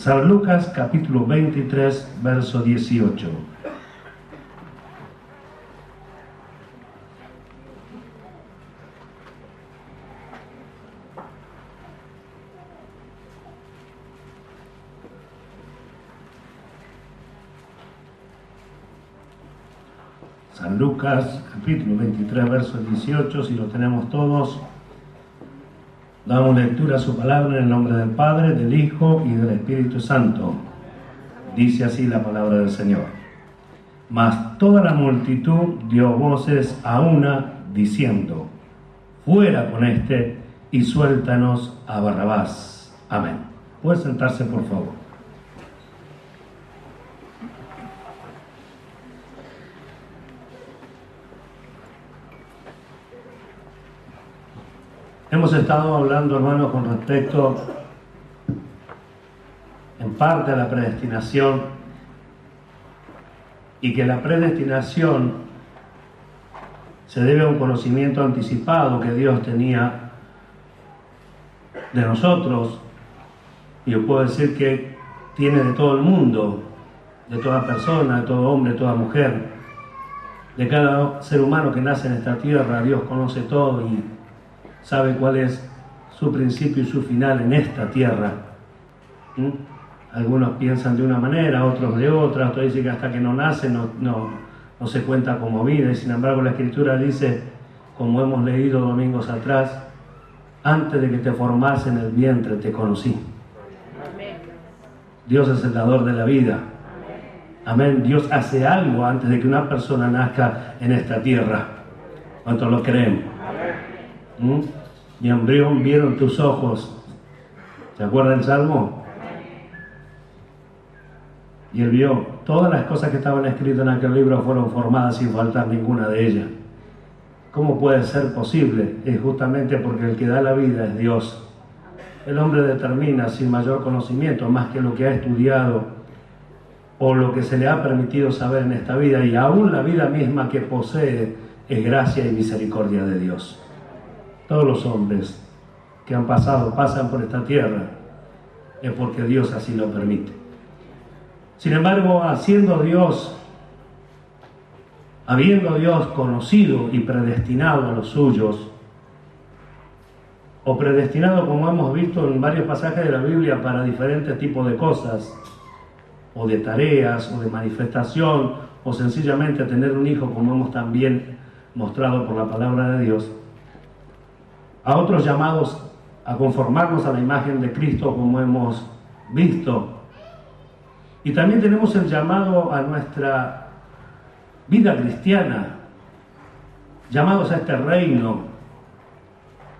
San Lucas capítulo 23, verso 18. San Lucas capítulo 23, verso 18, si lo tenemos todos. Damos lectura a su palabra en el nombre del Padre, del Hijo y del Espíritu Santo. Dice así la palabra del Señor. Mas toda la multitud dio voces a una, diciendo: fuera con este y suéltanos a Barrabás. Amén. ¿Puede sentarse, por favor? Hemos estado hablando, hermanos, con respecto en parte a la predestinación, y que la predestinación se debe a un conocimiento anticipado que Dios tenía de nosotros, y yo puedo decir que tiene de todo el mundo, de toda persona, de todo hombre, de toda mujer, de cada ser humano que nace en esta tierra. Dios conoce todo y sabe cuál es su principio y su final en esta tierra. Algunos piensan de una manera, otros de otra, otros dicen que hasta que no nace no se cuenta como vida, y sin embargo la Escritura dice, como hemos leído domingos atrás: antes de que te formase en el vientre te conocí. Amén. Dios es el dador de la vida. Amén. Dios hace algo antes de que una persona nazca en esta tierra. ¿Cuántos lo creen? Mi embrión vieron tus ojos. ¿Se acuerdan del Salmo? Y él vio todas las cosas que estaban escritas en aquel libro, fueron formadas sin faltar ninguna de ellas. ¿Cómo puede ser posible? Es justamente porque el que da la vida es Dios. El hombre determina sin mayor conocimiento, más que lo que ha estudiado o lo que se le ha permitido saber en esta vida, y aún la vida misma que posee es gracia y misericordia de Dios. Todos los hombres que han pasado, pasan por esta tierra, es porque Dios así lo permite. Sin embargo, habiendo Dios conocido y predestinado a los suyos, o predestinado, como hemos visto en varios pasajes de la Biblia, para diferentes tipos de cosas, o de tareas, o de manifestación, o sencillamente tener un hijo, como hemos también mostrado por la palabra de Dios, a otros llamados a conformarnos a la imagen de Cristo, como hemos visto. Y también tenemos el llamado a nuestra vida cristiana, llamados a este reino,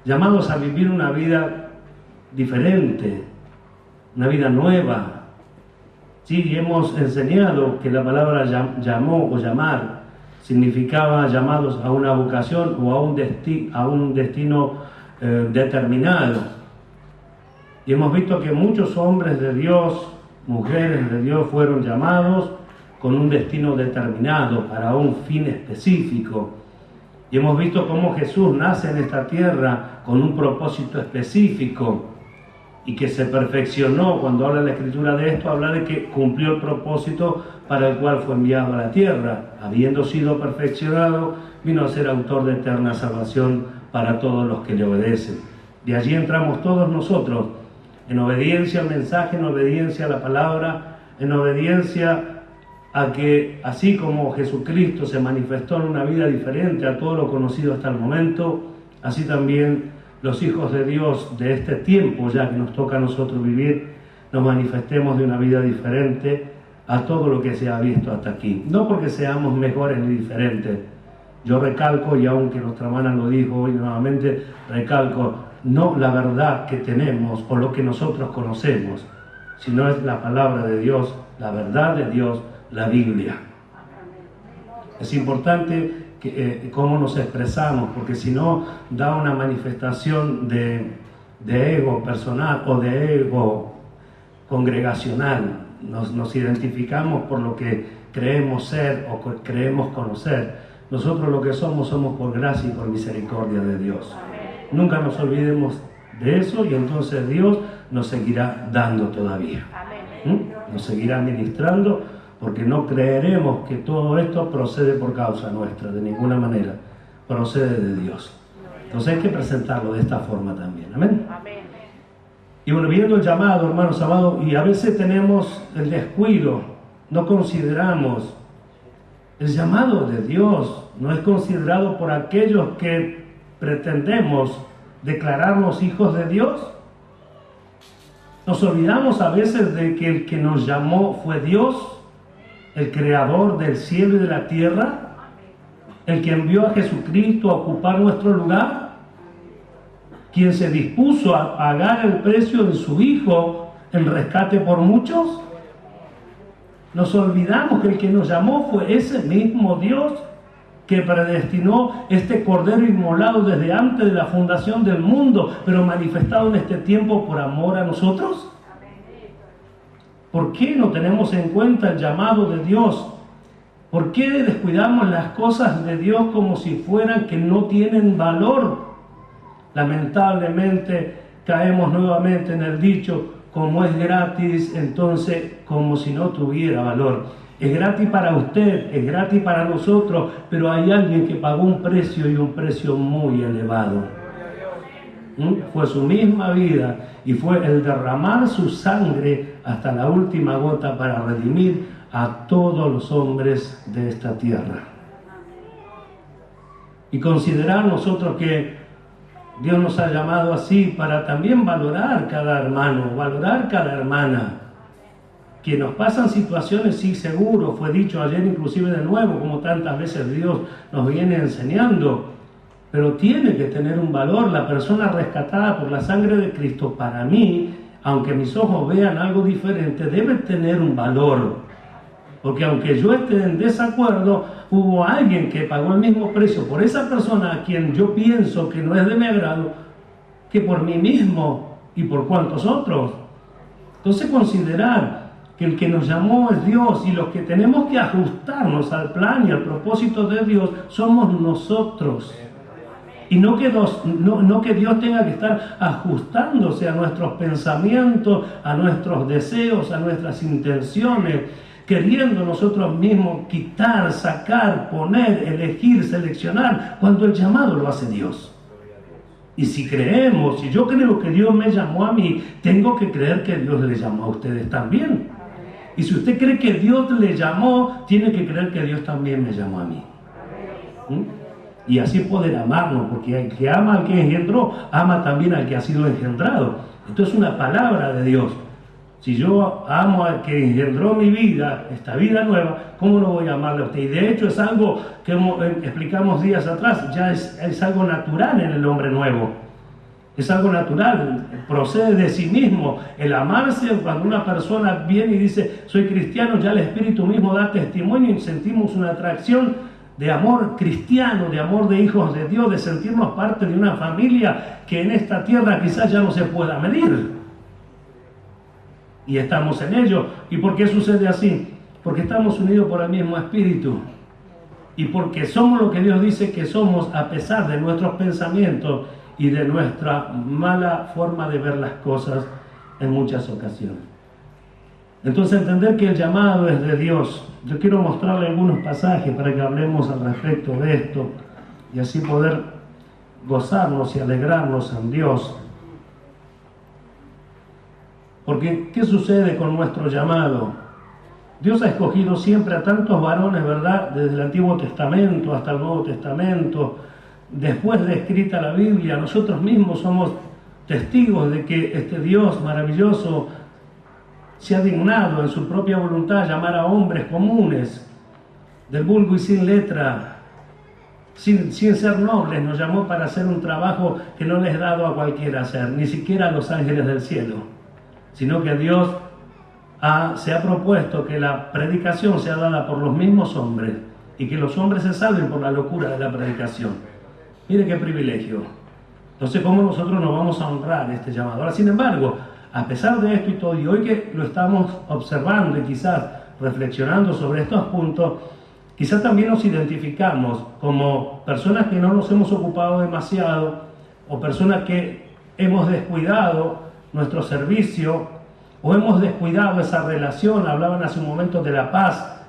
llamados a vivir una vida diferente, una vida nueva. Sí, y hemos enseñado que la palabra llamó o llamar significaba llamados a una vocación o a un destino determinado. Y hemos visto que muchos hombres de Dios, mujeres de Dios, fueron llamados con un destino determinado, para un fin específico. Y hemos visto cómo Jesús nace en esta tierra con un propósito específico, y que se perfeccionó. Cuando habla la Escritura de esto, habla de que cumplió el propósito para el cual fue enviado a la tierra. Habiendo sido perfeccionado, vino a ser autor de eterna salvación para todos los que le obedecen. De allí entramos todos nosotros, en obediencia al mensaje, en obediencia a la palabra, en obediencia a que, así como Jesucristo se manifestó en una vida diferente a todo lo conocido hasta el momento, así también los hijos de Dios de este tiempo, ya que nos toca a nosotros vivir, nos manifestemos de una vida diferente a todo lo que se ha visto hasta aquí. No porque seamos mejores ni diferentes. Yo recalco, y aunque nuestra hermana lo dijo hoy nuevamente, recalco, no la verdad que tenemos o lo que nosotros conocemos, sino es la palabra de Dios, la verdad de Dios, la Biblia. Es importante cómo nos expresamos, porque si no da una manifestación de ego personal o de ego congregacional. Nos identificamos por lo que creemos ser o creemos conocer. Nosotros lo que somos por gracia y por misericordia de Dios. Nunca nos olvidemos de eso, y entonces Dios nos seguirá dando todavía. Nos seguirá ministrando, porque no creeremos que todo esto procede por causa nuestra, de ninguna manera. Procede de Dios. Entonces hay que presentarlo de esta forma también. Amén. Y bueno, viendo el llamado, hermanos amados, y a veces tenemos el descuido, no consideramos el llamado de Dios, no es considerado por aquellos que pretendemos declararnos hijos de Dios. Nos olvidamos a veces de que el que nos llamó fue Dios, el creador del cielo y de la tierra, el que envió a Jesucristo a ocupar nuestro lugar, quien se dispuso a pagar el precio de su Hijo en rescate por muchos. Nos olvidamos que el que nos llamó fue ese mismo Dios que predestinó este Cordero inmolado desde antes de la fundación del mundo, pero manifestado en este tiempo por amor a nosotros. ¿Por qué no tenemos en cuenta el llamado de Dios? ¿Por qué descuidamos las cosas de Dios como si fueran que no tienen valor? Lamentablemente caemos nuevamente en el dicho, como es gratis, entonces como si no tuviera valor. Es gratis para usted, es gratis para nosotros, pero hay alguien que pagó un precio, y un precio muy elevado. Fue su misma vida y fue el derramar su sangre hasta la última gota para redimir a todos los hombres de esta tierra. Y considerar nosotros que Dios nos ha llamado así para también valorar cada hermano, valorar cada hermana. Que nos pasan situaciones, sí, seguro, fue dicho ayer inclusive de nuevo, como tantas veces Dios nos viene enseñando, pero tiene que tener un valor. La persona rescatada por la sangre de Cristo, para mí, aunque mis ojos vean algo diferente, debe tener un valor, porque aunque yo esté en desacuerdo, hubo alguien que pagó el mismo precio por esa persona a quien yo pienso que no es de mi agrado, que por mí mismo y por cuantos otros. Entonces considerar que el que nos llamó es Dios, y los que tenemos que ajustarnos al plan y al propósito de Dios somos nosotros. Y no que Dios tenga que estar ajustándose a nuestros pensamientos, a nuestros deseos, a nuestras intenciones, queriendo nosotros mismos quitar, sacar, poner, elegir, seleccionar, cuando el llamado lo hace Dios. Y si creemos, si yo creo que Dios me llamó a mí, tengo que creer que Dios le llamó a ustedes también. Y si usted cree que Dios le llamó, tiene que creer que Dios también me llamó a mí. Y así poder amarnos, porque el que ama al que engendró, ama también al que ha sido engendrado. Esto es una palabra de Dios. Si yo amo al que engendró mi vida, esta vida nueva, ¿cómo no voy a amarle a usted? Y de hecho es algo que explicamos días atrás, ya es algo natural en el hombre nuevo. Es algo natural, procede de sí mismo. El amarse, cuando una persona viene y dice, soy cristiano, ya el Espíritu mismo da testimonio y sentimos una atracción de amor cristiano, de amor de hijos de Dios, de sentirnos parte de una familia que en esta tierra quizás ya no se pueda medir. Y estamos en ello. ¿Y por qué sucede así? Porque estamos unidos por el mismo Espíritu. Y porque somos lo que Dios dice que somos, a pesar de nuestros pensamientos y de nuestra mala forma de ver las cosas en muchas ocasiones. Entonces, entender que el llamado es de Dios. Yo quiero mostrarle algunos pasajes para que hablemos al respecto de esto y así poder gozarnos y alegrarnos en Dios. Porque, ¿qué sucede con nuestro llamado? Dios ha escogido siempre a tantos varones, ¿verdad? Desde el Antiguo Testamento hasta el Nuevo Testamento. Después de escrita la Biblia, nosotros mismos somos testigos de que este Dios maravilloso se ha dignado en su propia voluntad llamar a hombres comunes, del vulgo y sin letra, sin ser nobles. Nos llamó para hacer un trabajo que no les ha dado a cualquiera hacer, ni siquiera a los ángeles del cielo, sino que Dios se ha propuesto que la predicación sea dada por los mismos hombres y que los hombres se salven por la locura de la predicación. Mire qué privilegio. Entonces, ¿cómo nosotros nos vamos a honrar este llamado? Ahora, sin embargo, a pesar de esto y todo, y hoy que lo estamos observando y quizás reflexionando sobre estos puntos, quizás también nos identificamos como personas que no nos hemos ocupado demasiado, o personas que hemos descuidado nuestro servicio, o hemos descuidado esa relación. Hablaban hace un momento de la paz,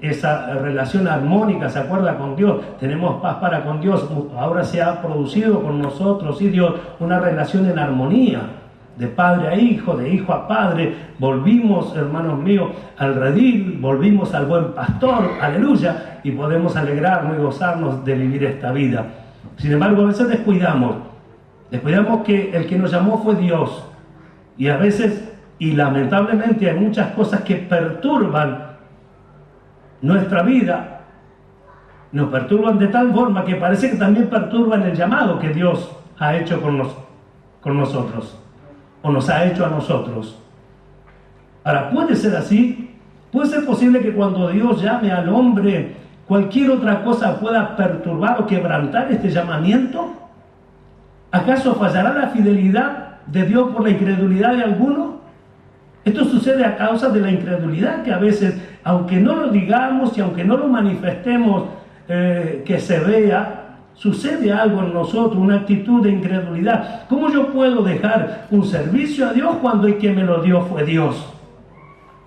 esa relación armónica, ¿se acuerda? Con Dios, tenemos paz para con Dios. Ahora se ha producido con nosotros, y Dios, una relación en armonía, de padre a hijo, de hijo a padre. Volvimos, hermanos míos, al redil, volvimos al buen pastor, aleluya, y podemos alegrarnos y gozarnos de vivir esta vida. Sin embargo, a veces descuidamos que el que nos llamó fue Dios, y a veces, y lamentablemente, hay muchas cosas que perturban nuestra vida, nos perturban de tal forma que parece que también perturban el llamado que Dios ha hecho con nosotros, o nos ha hecho a nosotros. Ahora, ¿puede ser así? ¿Puede ser posible que cuando Dios llame al hombre, cualquier otra cosa pueda perturbar o quebrantar este llamamiento? ¿Acaso fallará la fidelidad de Dios por la incredulidad de alguno? Esto sucede a causa de la incredulidad, que a veces, aunque no lo digamos y aunque no lo manifestemos, que se vea, sucede algo en nosotros, una actitud de incredulidad. ¿Cómo yo puedo dejar un servicio a Dios cuando el que me lo dio fue Dios?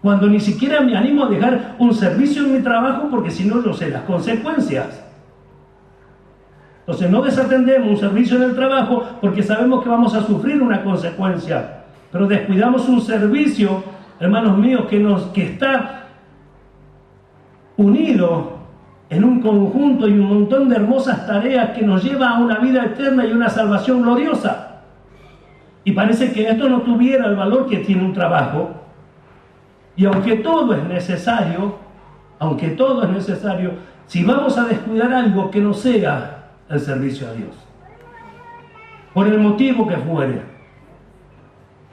Cuando ni siquiera me animo a dejar un servicio en mi trabajo, porque si no yo sé las consecuencias. Entonces no desatendemos un servicio en el trabajo porque sabemos que vamos a sufrir una consecuencia, pero descuidamos un servicio, hermanos míos, que está unido en un conjunto y un montón de hermosas tareas que nos lleva a una vida eterna y una salvación gloriosa. Y parece que esto no tuviera el valor que tiene un trabajo. Y aunque todo es necesario, si vamos a descuidar algo, que no sea el servicio a Dios, por el motivo que fuere,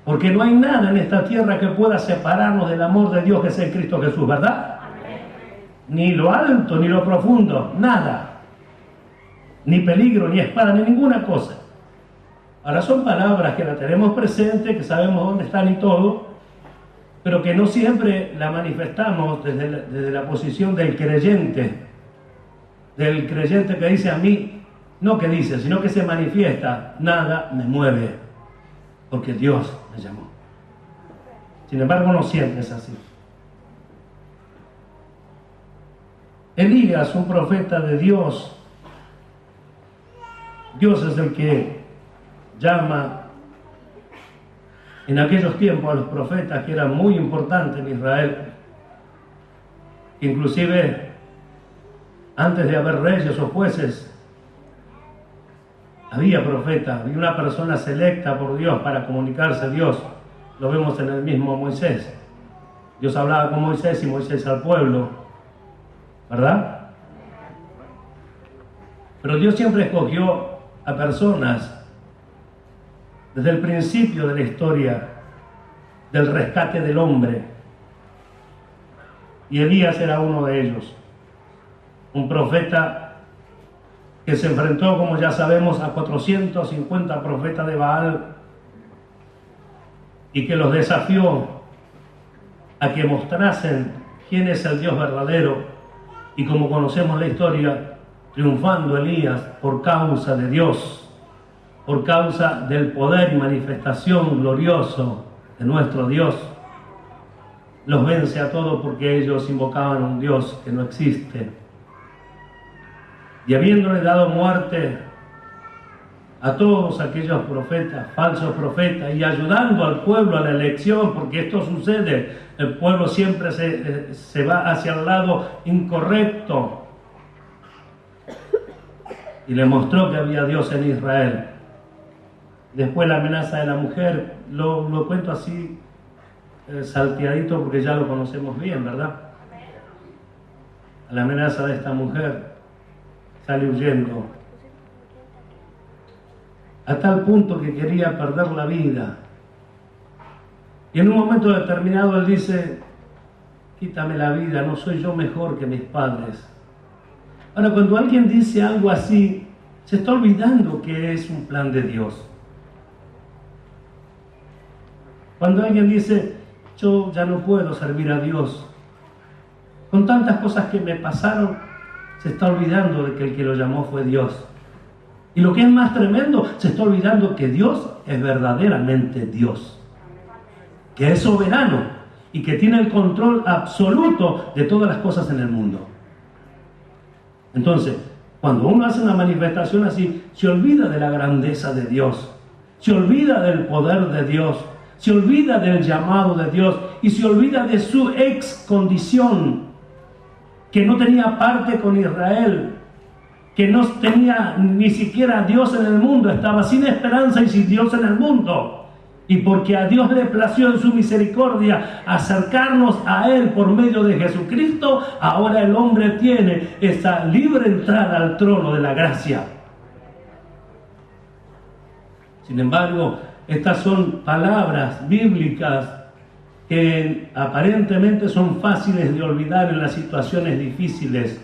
porque no hay nada en esta tierra que pueda separarnos del amor de Dios que es en Cristo Jesús, ¿verdad? Ni lo alto, ni lo profundo, nada, ni peligro, ni espada, ni ninguna cosa. Ahora son palabras que las tenemos presentes, que sabemos dónde están y todo, pero que no siempre la manifestamos desde la posición del creyente que dice: a mí, no que dice, sino que se manifiesta: nada me mueve, porque Dios me llamó. Sin embargo, no siempre es así. Elías, un profeta de Dios, Dios es el que llama en aquellos tiempos a los profetas, que eran muy importantes en Israel. Inclusive, antes de haber reyes o jueces, había profetas, había una persona selecta por Dios para comunicarse a Dios. Lo vemos en el mismo Moisés. Dios hablaba con Moisés y Moisés al pueblo, ¿verdad? Pero Dios siempre escogió a personas desde el principio de la historia del rescate del hombre. Y Elías era uno de ellos. Un profeta que se enfrentó, como ya sabemos, a 450 profetas de Baal, y que los desafió a que mostrasen quién es el Dios verdadero. Y como conocemos la historia, triunfando Elías por causa de Dios, por causa del poder y manifestación glorioso de nuestro Dios, los vence a todos, porque ellos invocaban a un Dios que no existe. Y habiéndole dado muerte a todos aquellos profetas, falsos profetas, y ayudando al pueblo a la elección, porque esto sucede, el pueblo siempre se va hacia el lado incorrecto, y le mostró que había Dios en Israel. Después la amenaza de la mujer, lo cuento así salteadito porque ya lo conocemos bien, ¿verdad? La amenaza de esta mujer, sale huyendo, a tal punto que quería perder la vida. Y en un momento determinado él dice: quítame la vida, no soy yo mejor que mis padres. Ahora, cuando alguien dice algo así, se está olvidando que es un plan de Dios. Cuando alguien dice: yo ya no puedo servir a Dios, con tantas cosas que me pasaron, se está olvidando de que el que lo llamó fue Dios. Y lo que es más tremendo, se está olvidando que Dios es verdaderamente Dios. que es soberano y que tiene el control absoluto de todas las cosas en el mundo. Entonces, cuando uno hace una manifestación así, se olvida de la grandeza de Dios, se olvida del poder de Dios, se olvida del llamado de Dios y se olvida de su ex condición, que no tenía parte con Israel, que no tenía ni siquiera a Dios en el mundo, estaba sin esperanza y sin Dios en el mundo. Y porque a Dios le plació en su misericordia acercarnos a Él por medio de Jesucristo, ahora el hombre tiene esa libre entrada al trono de la gracia. Sin embargo, estas son palabras bíblicas que aparentemente son fáciles de olvidar en las situaciones difíciles.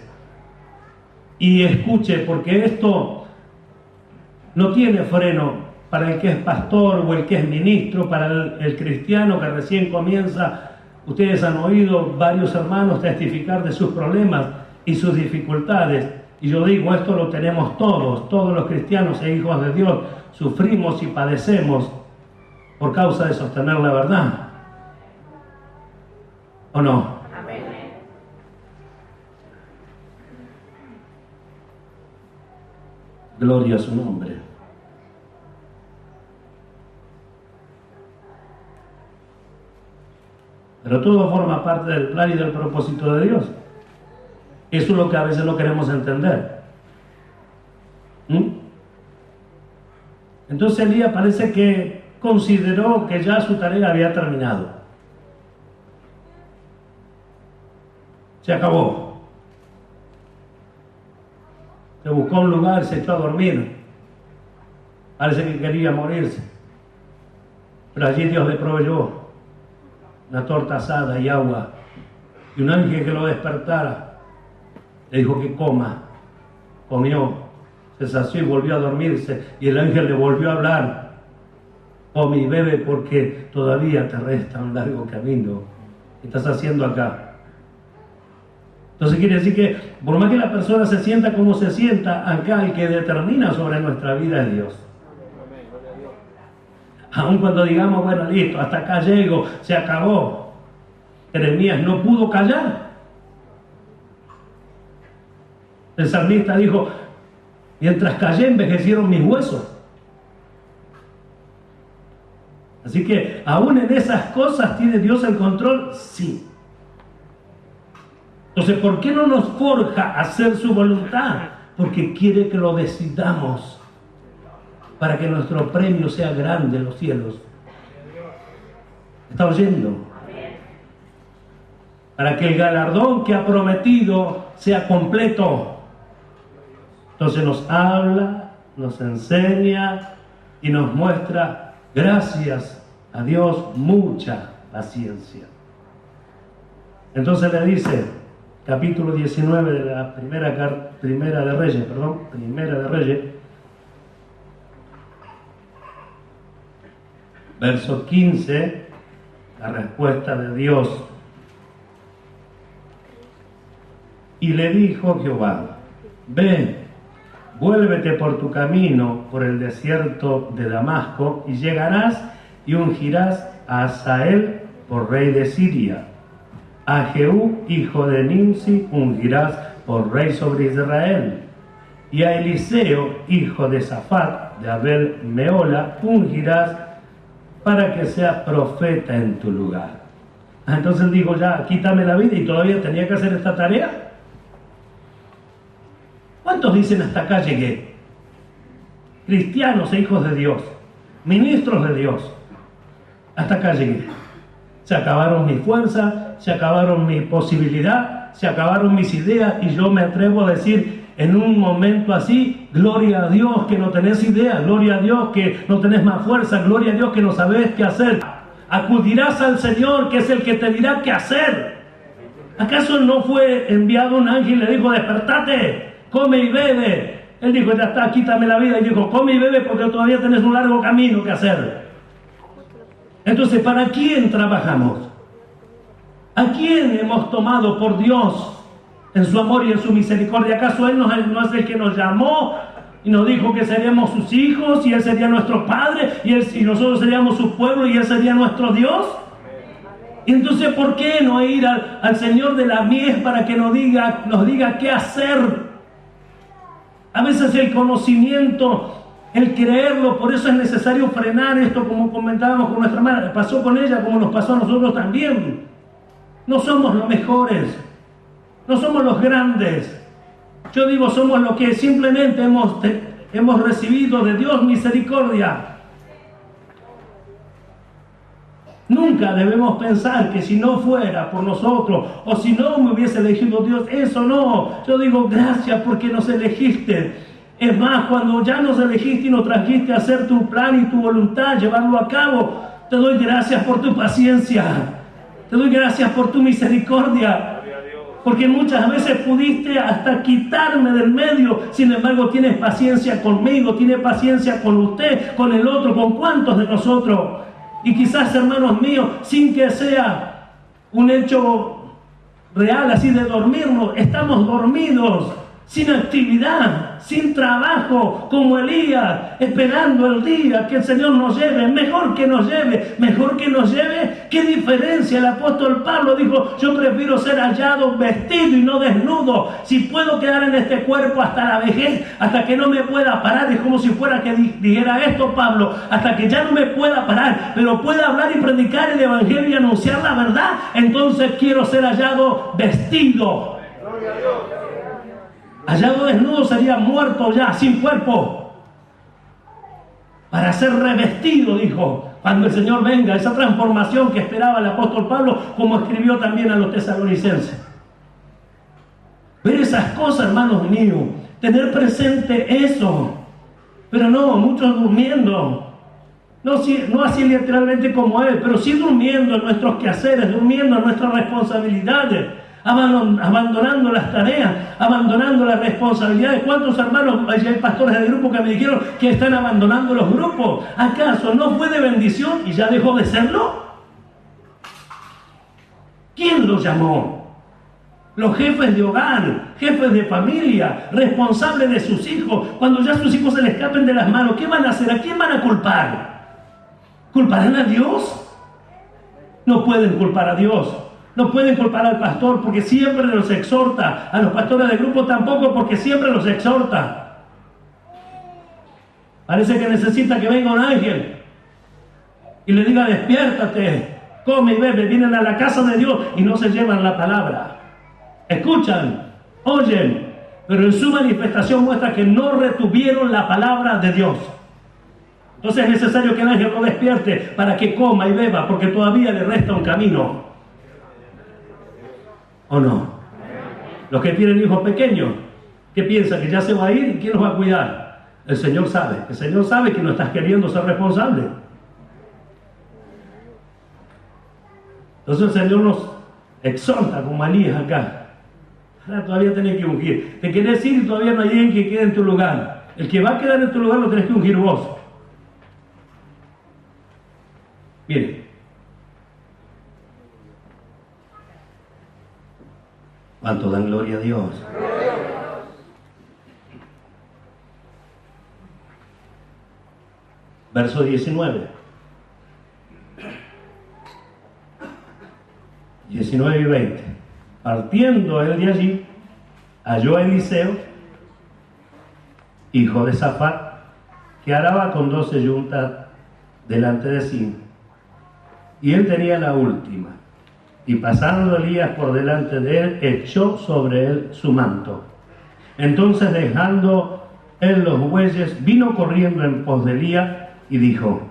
Y escuche, porque esto no tiene freno para el que es pastor o el que es ministro, para el cristiano que recién comienza. Ustedes han oído varios hermanos testificar de sus problemas y sus dificultades. Y yo digo, esto lo tenemos todos los cristianos e hijos de Dios, sufrimos y padecemos por causa de sostener la verdad. ¿O no? Amén. Gloria a su nombre. Pero todo forma parte del plan y del propósito de Dios. Eso es lo que a veces no queremos entender. Entonces Elías parece que consideró que ya su tarea había terminado. Se acabó. Se buscó un lugar, se echó a dormir. Parece que quería morirse. Pero allí Dios le proveyó una torta asada y agua. Y un ángel que lo despertara. Le dijo que coma. Comió. Se sació y volvió a dormirse. Y el ángel le volvió a hablar. Come y bebe porque todavía te resta un largo camino. ¿Qué estás haciendo acá? Entonces quiere decir que por más que la persona se sienta como se sienta, acá el que determina sobre nuestra vida es Dios. Aun cuando digamos, bueno, listo, hasta acá llego, se acabó. Jeremías no pudo callar. El salmista dijo, mientras callé envejecieron mis huesos. Así que aún en esas cosas tiene Dios el control, sí. Entonces, ¿por qué no nos forja hacer su voluntad? Porque quiere que lo decidamos para que nuestro premio sea grande en los cielos. ¿Está oyendo? Para que el galardón que ha prometido sea completo. Entonces nos habla, nos enseña y nos muestra, gracias a Dios, mucha paciencia. Entonces le dice, capítulo 19 de la primera de Reyes, verso 15, la respuesta de Dios. Y le dijo Jehová, ve, vuélvete por tu camino por el desierto de Damasco y llegarás y ungirás a Hazael por rey de Siria. A Jehú, hijo de Nimsi, ungirás por rey sobre Israel. Y a Eliseo, hijo de Safat, de Abel Meola, ungirás para que sea profeta en tu lugar. Entonces dijo, ya, quítame la vida, y todavía tenía que hacer esta tarea. ¿Cuántos dicen hasta acá llegué? Cristianos e hijos de Dios, ministros de Dios, hasta acá llegué. Se acabaron mis fuerzas, se acabaron mi posibilidad, se acabaron mis ideas, y yo me atrevo a decir en un momento así, gloria a Dios que no tenés idea, gloria a Dios que no tenés más fuerza, gloria a Dios que no sabés qué hacer. Acudirás al Señor, que es el que te dirá qué hacer. ¿Acaso no fue enviado un ángel y le dijo, despertate, come y bebe? Él dijo, ya está, quítame la vida. Y dijo, come y bebe porque todavía tenés un largo camino que hacer. Entonces, ¿para quién trabajamos? ¿A quién hemos tomado por Dios en su amor y en su misericordia? ¿Acaso Él no es el que nos llamó y nos dijo que seríamos sus hijos y Él sería nuestro Padre y nosotros seríamos su pueblo y Él sería nuestro Dios? Y entonces, ¿por qué no ir al Señor de la mies para que nos diga qué hacer? A veces el conocimiento, el creerlo, por eso es necesario frenar esto, como comentábamos con nuestra hermana. Pasó con ella como nos pasó a nosotros también. No somos los mejores, no somos los grandes. Yo digo, somos los que simplemente hemos recibido de Dios misericordia. Nunca debemos pensar que si no fuera por nosotros o si no me hubiese elegido Dios, eso no. Yo digo, gracias porque nos elegiste. Es más, cuando ya nos elegiste y nos trajiste a hacer tu plan y tu voluntad, llevarlo a cabo, te doy gracias por tu paciencia. Te doy gracias por tu misericordia. Porque muchas veces pudiste hasta quitarme del medio. Sin embargo, tienes paciencia conmigo, tienes paciencia con usted, con el otro, con cuántos de nosotros. Y quizás, hermanos míos, sin que sea un hecho real así de dormirnos, estamos dormidos, sin actividad, sin trabajo, como Elías, esperando el día que el Señor nos lleve. Mejor que nos lleve, mejor que nos lleve. ¿Qué diferencia? El apóstol Pablo dijo, yo prefiero ser hallado vestido y no desnudo. Si puedo quedar en este cuerpo hasta la vejez, hasta que no me pueda parar, es como si fuera que dijera esto Pablo, hasta que ya no me pueda parar, pero pueda hablar y predicar el evangelio y anunciar la verdad, entonces quiero ser hallado vestido. Gloria a Dios. Hallado desnudo sería muerto ya, sin cuerpo. Para ser revestido, dijo, cuando el Señor venga, esa transformación que esperaba el apóstol Pablo, como escribió también a los tesalonicenses. Ver esas cosas, hermanos míos, tener presente eso. Pero no, muchos durmiendo. No así literalmente como él, pero sí durmiendo en nuestros quehaceres, durmiendo en nuestras responsabilidades. Abandonando las tareas, abandonando las responsabilidades. ¿Cuántos hermanos, hay pastores de grupo que me dijeron que están abandonando los grupos? ¿Acaso no fue de bendición y ya dejó de serlo? ¿Quién lo llamó? Los jefes de hogar, jefes de familia, responsables de sus hijos. Cuando ya sus hijos se les escapen de las manos, ¿qué van a hacer? ¿A quién van a culpar? ¿Culparán a Dios? No pueden culpar a Dios. No pueden culpar al pastor porque siempre los exhorta. A los pastores de grupo tampoco, porque siempre los exhorta. Parece que necesita que venga un ángel y le diga, despiértate, come y bebe. Vienen a la casa de Dios y no se llevan la palabra. Escuchan, oyen, pero en su manifestación muestra que no retuvieron la palabra de Dios. Entonces es necesario que el ángel lo despierte para que coma y beba, porque todavía le resta un camino. ¿O no? Los que tienen hijos pequeños, ¿qué piensan? ¿Que ya se va a ir? ¿Quién los va a cuidar? El Señor sabe que no estás queriendo ser responsable. Entonces el Señor nos exhorta como Elías acá. Ahora todavía tenés que ungir. Te querés ir y todavía no hay alguien que quede en tu lugar. El que va a quedar en tu lugar lo tenés que ungir vos. Miren. ¿Cuánto dan gloria a Dios? Verso 19. 19 y 20. Partiendo él de allí, halló a Eliseo, hijo de Safat, que araba con 12 yuntas delante de sí. Y él tenía la última. Y pasando Elías por delante de él, echó sobre él su manto. Entonces, dejando él los bueyes, vino corriendo en pos de Elías y dijo,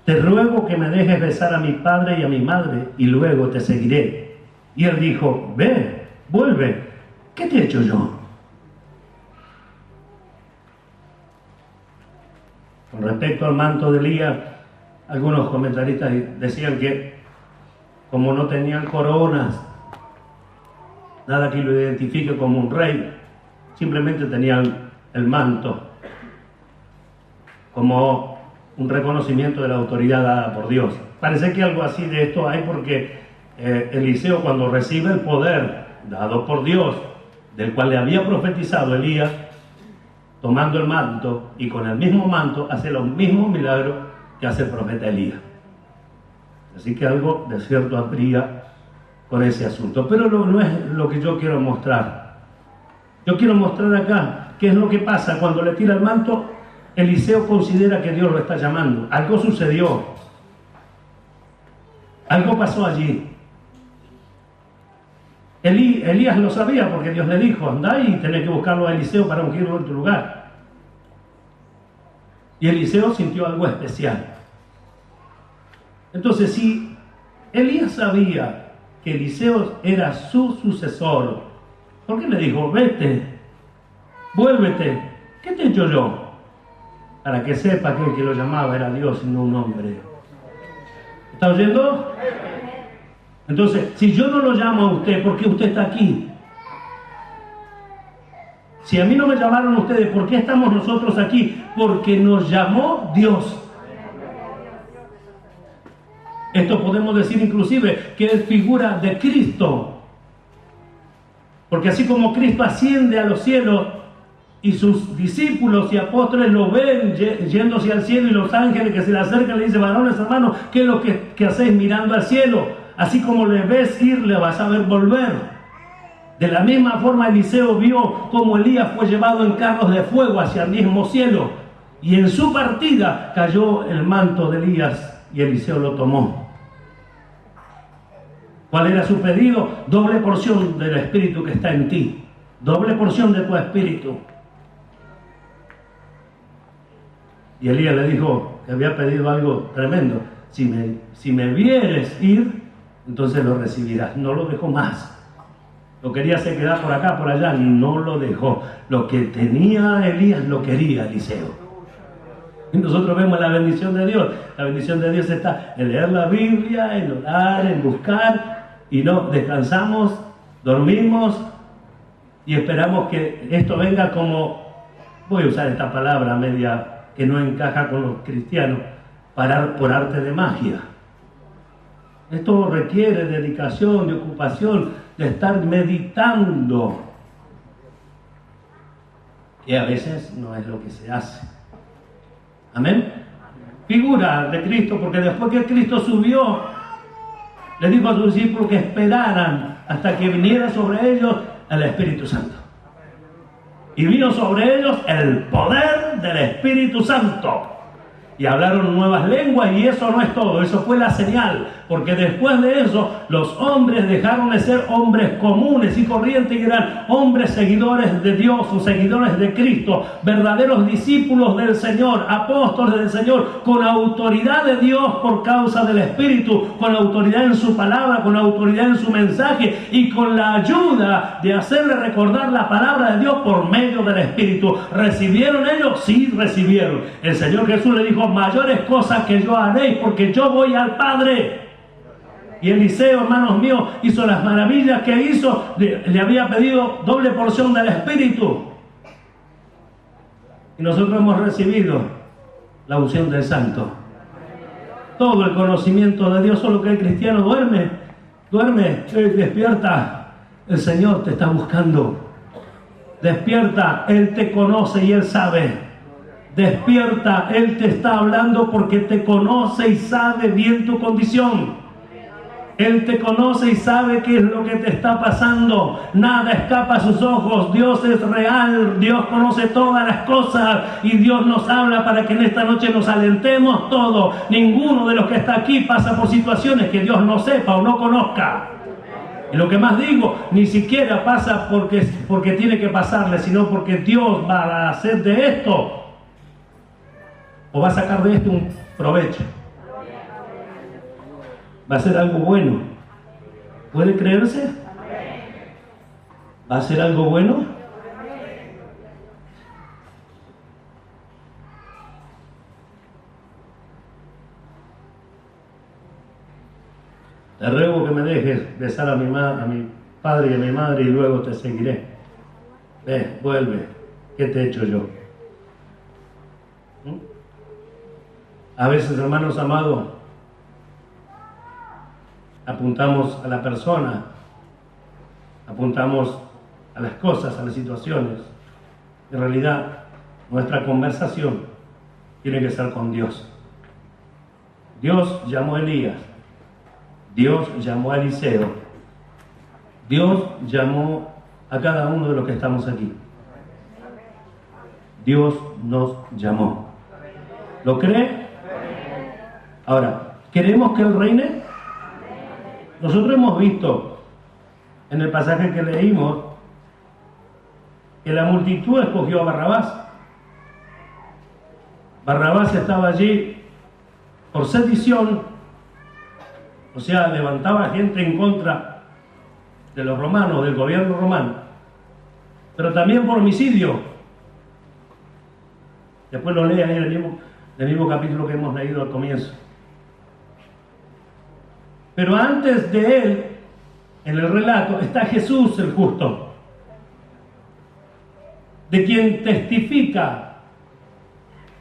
te ruego que me dejes besar a mi padre y a mi madre, y luego te seguiré. Y él dijo, ve, vuelve, ¿qué te he hecho yo? Con respecto al manto de Elías, algunos comentaristas decían que como no tenían coronas, nada que lo identifique como un rey, simplemente tenían el manto como un reconocimiento de la autoridad dada por Dios. Parece que algo así de esto hay porque Eliseo, cuando recibe el poder dado por Dios, del cual le había profetizado Elías, tomando el manto y con el mismo manto hace los mismos milagros que hace el profeta Elías. Así que algo de cierto habría con ese asunto. Pero no es lo que yo quiero mostrar. Yo quiero mostrar acá qué es lo que pasa cuando le tira el manto. Eliseo considera que Dios lo está llamando. Algo sucedió. Algo pasó allí. Elías lo sabía porque Dios le dijo, andá y tenés que buscarlo a Eliseo para ungirlo en tu lugar. Y Eliseo sintió algo especial. Entonces, si Elías sabía que Eliseo era su sucesor, ¿por qué le dijo, vete, vuélvete? ¿Qué te he hecho yo? Para que sepa que el que lo llamaba era Dios y no un hombre. ¿Está oyendo? Entonces, si yo no lo llamo a usted, ¿por qué usted está aquí? Si a mí no me llamaron ustedes, ¿por qué estamos nosotros aquí? Porque nos llamó Dios. Esto podemos decir inclusive que es figura de Cristo. Porque así como Cristo asciende a los cielos y sus discípulos y apóstoles lo ven yéndose al cielo y los ángeles que se le acercan le dicen, varones hermanos, ¿qué es lo que hacéis mirando al cielo? Así como le ves ir, le vas a ver volver. De la misma forma Eliseo vio como Elías fue llevado en carros de fuego hacia el mismo cielo. Y en su partida cayó el manto de Elías y Eliseo lo tomó. ¿Cuál era su pedido? Doble porción del espíritu que está en ti. Doble porción de tu espíritu. Y Elías le dijo que había pedido algo tremendo. Si me vieres ir, entonces lo recibirás. No lo dejó más. Lo quería hacer quedar por acá, por allá. No lo dejó. Lo que tenía Elías lo quería Eliseo. Y nosotros vemos la bendición de Dios. La bendición de Dios está en leer la Biblia, en orar, en buscar. Y no, descansamos, dormimos y esperamos que esto venga como, voy a usar esta palabra media que no encaja con los cristianos, parar por arte de magia. Esto requiere dedicación, de ocupación, de estar meditando. Y a veces no es lo que se hace. Amén. Figura de Cristo, porque después que Cristo subió, le dijo a sus discípulos que esperaran hasta que viniera sobre ellos el Espíritu Santo. Y vino sobre ellos el poder del Espíritu Santo. Y hablaron nuevas lenguas, y eso no es todo, eso fue la señal, porque después de eso los hombres dejaron de ser hombres comunes y corrientes y eran hombres seguidores de Dios o seguidores de Cristo, verdaderos discípulos del Señor, apóstoles del Señor, con autoridad de Dios por causa del Espíritu, con autoridad en su palabra, con autoridad en su mensaje y con la ayuda de hacerle recordar la palabra de Dios por medio del Espíritu. ¿Recibieron ellos? Sí, recibieron. El Señor Jesús le dijo, mayores cosas que yo haréis porque yo voy al Padre. Y Eliseo, hermanos míos, hizo las maravillas que hizo. Le había pedido doble porción del Espíritu. Y nosotros hemos recibido la unción del Santo. Todo el conocimiento de Dios, solo que el cristiano duerme, despierta. El Señor te está buscando. Despierta, Él te conoce y Él sabe. Despierta, Él te está hablando porque te conoce y sabe bien tu condición. Él te conoce y sabe qué es lo que te está pasando. Nada escapa a sus ojos. Dios es real. Dios conoce todas las cosas. Y Dios nos habla para que en esta noche nos alentemos todos. Ninguno de los que está aquí pasa por situaciones que Dios no sepa o no conozca. Y lo que más digo, ni siquiera pasa porque tiene que pasarle, sino porque Dios va a hacer de esto o va a sacar de esto un provecho. Va a ser algo bueno. ¿Puede creerse? ¿Va a ser algo bueno? Te ruego que me dejes besar a mi padre y a mi madre y luego te seguiré. Ve, vuelve. ¿Qué te he hecho yo? A veces, hermanos amados, apuntamos a la persona, apuntamos a las cosas, a las situaciones. En realidad, nuestra conversación tiene que ser con Dios. Dios llamó a Elías, Dios llamó a Eliseo Dios llamó a cada uno de los que estamos aquí. Dios nos llamó. ¿Lo cree? Ahora, ¿queremos que Él reine? Nosotros hemos visto en el pasaje que leímos que la multitud escogió a Barrabás. Barrabás estaba allí por sedición, o sea, levantaba gente en contra de los romanos, del gobierno romano, pero también por homicidio. Después lo lee ahí en el mismo capítulo que hemos leído al comienzo. Pero antes de él, en el relato, está Jesús el justo, de quien testifica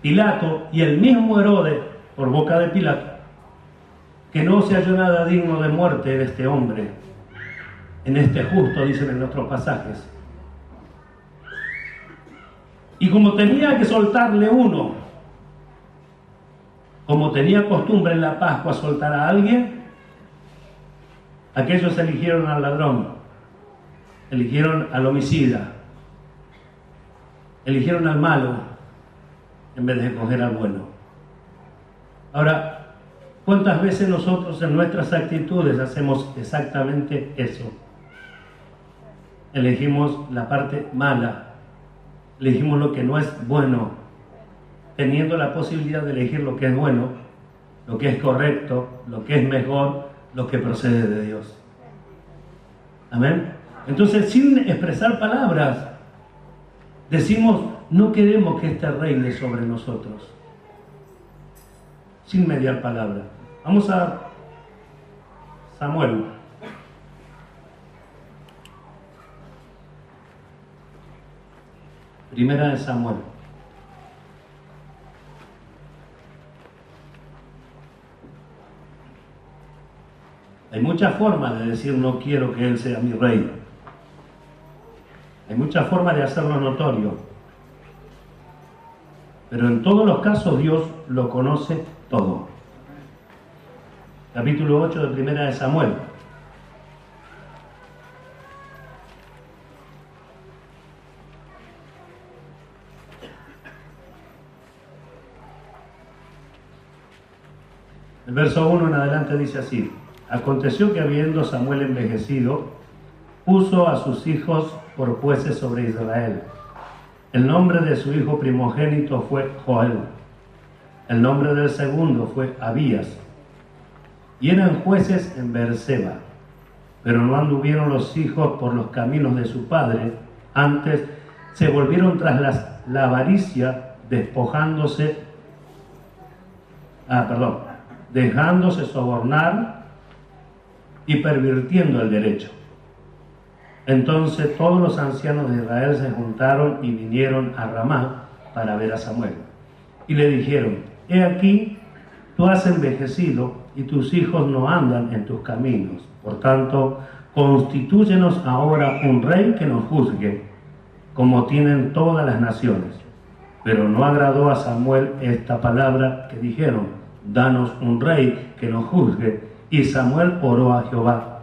Pilato y el mismo Herodes, por boca de Pilato, que no se halló nada digno de muerte en este hombre, en este justo, dicen en nuestros pasajes. Y como tenía que soltarle uno, como tenía costumbre en la Pascua soltar a alguien, aquellos eligieron al ladrón, eligieron al homicida, eligieron al malo, en vez de escoger al bueno. Ahora, ¿cuántas veces nosotros en nuestras actitudes hacemos exactamente eso? Elegimos la parte mala, elegimos lo que no es bueno, teniendo la posibilidad de elegir lo que es bueno, lo que es correcto, lo que es mejor, lo que procede de Dios. Amén. Entonces, sin expresar palabras, decimos: no queremos que este reine sobre nosotros. Sin mediar palabra. Vamos a Samuel. Primera de Samuel. Hay muchas formas de decir: no quiero que él sea mi rey. Hay muchas formas de hacerlo notorio. Pero en todos los casos Dios lo conoce todo. Capítulo 8 de Primera de Samuel. El verso 1 en adelante dice así: aconteció que habiendo Samuel envejecido, puso a sus hijos por jueces sobre Israel. El nombre de su hijo primogénito fue Joel. El nombre del segundo fue Abías. Y eran jueces en Beerseba. Pero no anduvieron los hijos por los caminos de su padre, antes se volvieron tras la avaricia, dejándose sobornar y pervirtiendo el derecho. Entonces todos los ancianos de Israel se juntaron y vinieron a Ramá para ver a Samuel. Y le dijeron: he aquí, tú has envejecido y tus hijos no andan en tus caminos. Por tanto, constitúyenos ahora un rey que nos juzgue, como tienen todas las naciones. Pero no agradó a Samuel esta palabra que dijeron: danos un rey que nos juzgue. Y Samuel oró a Jehová.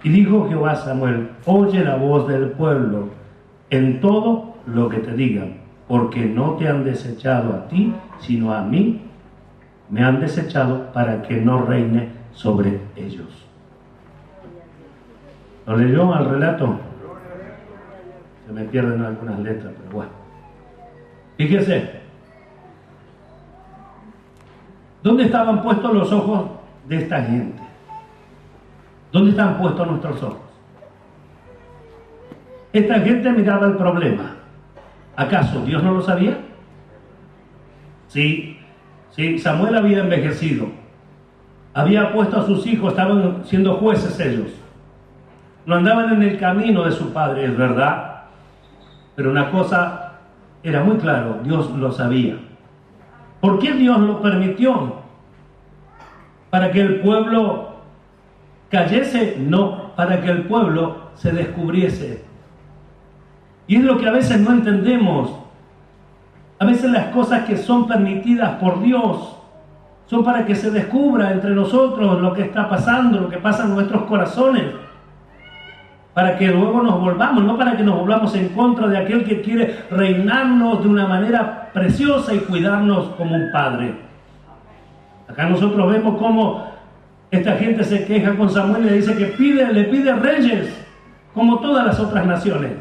Y dijo Jehová a Samuel: oye la voz del pueblo en todo lo que te digan, porque no te han desechado a ti, sino a mí me han desechado para que no reine sobre ellos. ¿Lo leyó al relato? Se me pierden algunas letras, pero bueno. Fíjese, ¿dónde estaban puestos los ojos de esta gente? ¿Dónde están puestos nuestros ojos? Esta gente miraba el problema. ¿Acaso Dios no lo sabía? Sí, Samuel había envejecido. Había puesto a sus hijos, estaban siendo jueces ellos. No andaban en el camino de su padre, es verdad. Pero una cosa era muy claro, Dios lo sabía. ¿Por qué Dios lo permitió? ¿Para que el pueblo cayese? No, para que el pueblo se descubriese. Y es lo que a veces no entendemos. A veces las cosas que son permitidas por Dios son para que se descubra entre nosotros lo que está pasando, lo que pasa en nuestros corazones. para que luego nos volvamos, no para que nos volvamos en contra de aquel que quiere reinarnos de una manera preciosa y cuidarnos como un padre. Acá nosotros vemos cómo esta gente se queja con Samuel y le dice que le pide reyes, como todas las otras naciones.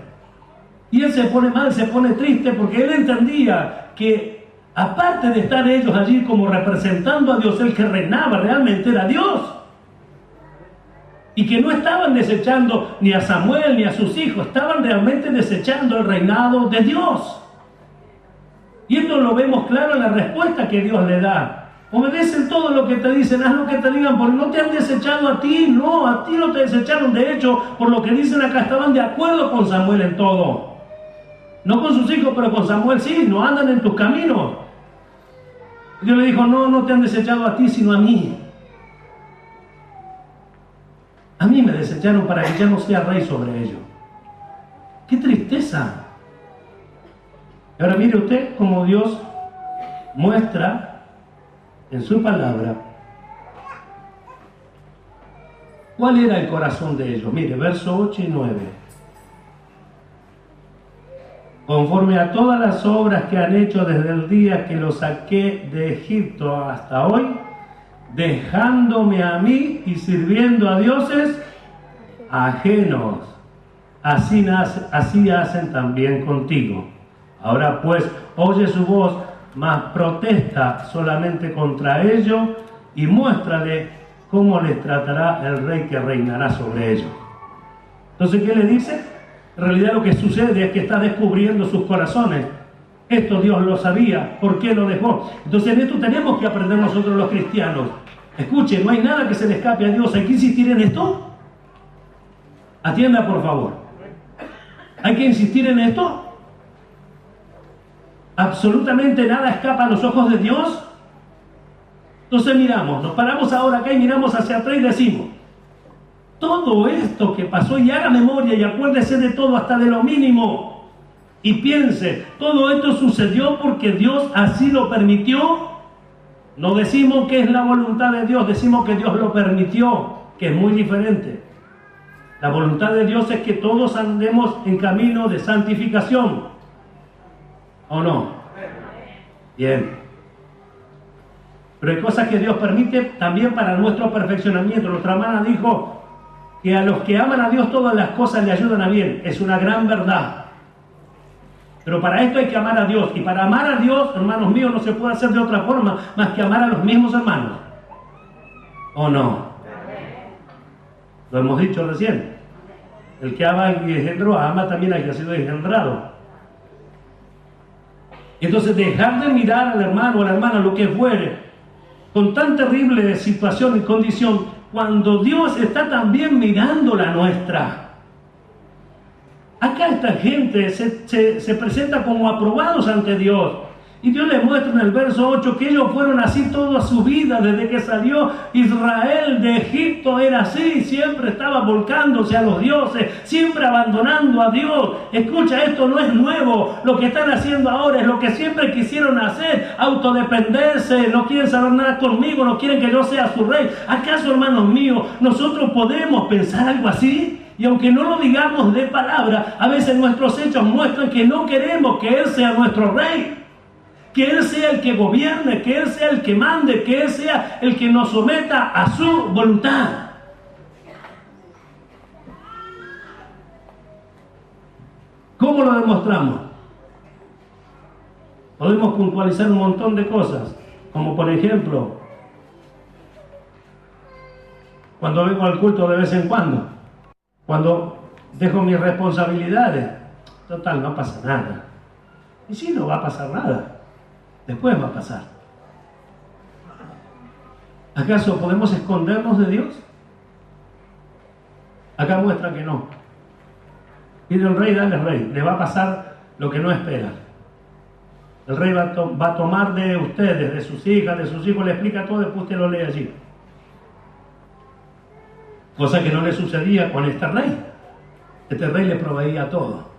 Y él se pone mal, se pone triste, porque él entendía que aparte de estar ellos allí como representando a Dios, el que reinaba realmente era Dios. Y que no estaban desechando ni a Samuel ni a sus hijos, estaban realmente desechando el reinado de Dios. Y esto lo vemos claro en la respuesta que Dios le da. Obedecen todo lo que te dicen, haz lo que te digan, porque no te han desechado a ti, no, a ti no te desecharon. De hecho, por lo que dicen acá, estaban de acuerdo con Samuel en todo. No con sus hijos, pero con Samuel sí, no andan en tus caminos. Dios le dijo, no te han desechado a ti, sino a mí. A mí me desecharon para que ya no sea rey sobre ellos. ¡Qué tristeza! Y ahora mire usted cómo Dios muestra en su palabra cuál era el corazón de ellos. Mire, versos 8 y 9. Conforme a todas las obras que han hecho desde el día que los saqué de Egipto hasta hoy, dejándome a mí y sirviendo a dioses ajenos. Así hacen también contigo. Ahora pues, oye su voz, mas protesta solamente contra ellos y muéstrale cómo les tratará el rey que reinará sobre ellos. Entonces, ¿qué le dice? En realidad lo que sucede es que está descubriendo sus corazones. Esto Dios lo sabía, ¿por qué lo dejó? Entonces en esto tenemos que aprender nosotros los cristianos. Escuchen, no hay nada que se le escape a Dios. ¿Hay que insistir en esto? Atienda por favor. ¿Hay que insistir en esto? Absolutamente nada escapa a los ojos de Dios. Entonces miramos, nos paramos ahora acá y miramos hacia atrás y decimos, todo esto que pasó, y haga memoria y acuérdese de todo, hasta de lo mínimo, y piense, todo esto sucedió porque Dios así lo permitió. No decimos que es la voluntad de Dios, decimos que Dios lo permitió, que es muy diferente. La voluntad de Dios es que todos andemos en camino de santificación, ¿o no? Bien. Pero hay cosas que Dios permite también para nuestro perfeccionamiento. Nuestra hermana dijo que a los que aman a Dios todas las cosas le ayudan a bien. Es una gran verdad. Pero para esto hay que amar a Dios. Y para amar a Dios, hermanos míos, no se puede hacer de otra forma más que amar a los mismos hermanos. ¿O no? Lo hemos dicho recién. El que ama al que engendró, ama también al que ha sido engendrado. Entonces dejar de mirar al hermano o a la hermana, lo que fuere, con tan terrible situación y condición, cuando Dios está también mirando la nuestra. Acá esta gente se presenta como aprobados ante Dios. Y Dios les muestra en el verso 8 que ellos fueron así toda su vida, desde que salió Israel de Egipto era así, siempre estaba volcándose a los dioses, siempre abandonando a Dios. Escucha, esto no es nuevo, lo que están haciendo ahora es lo que siempre quisieron hacer, autodependerse, no quieren saber nada conmigo, no quieren que yo sea su rey. ¿Acaso, hermanos míos, nosotros podemos pensar algo así? Y aunque no lo digamos de palabra, a veces nuestros hechos muestran que no queremos que Él sea nuestro rey. Que Él sea el que gobierne, que Él sea el que mande, que Él sea el que nos someta a su voluntad. ¿Cómo lo demostramos? Podemos puntualizar un montón de cosas, como por ejemplo, cuando vengo al culto de vez en cuando dejo mis responsabilidades, total, no pasa nada. Y sí, no va a pasar nada. Después va a pasar. ¿Acaso podemos escondernos de Dios? Acá muestra que no. Pide el rey, dale al rey. Le va a pasar lo que no espera. El rey va a tomar de ustedes, de sus hijas, de sus hijos, le explica todo, después usted lo lee allí. Cosa que no le sucedía con este rey. Este rey le proveía todo.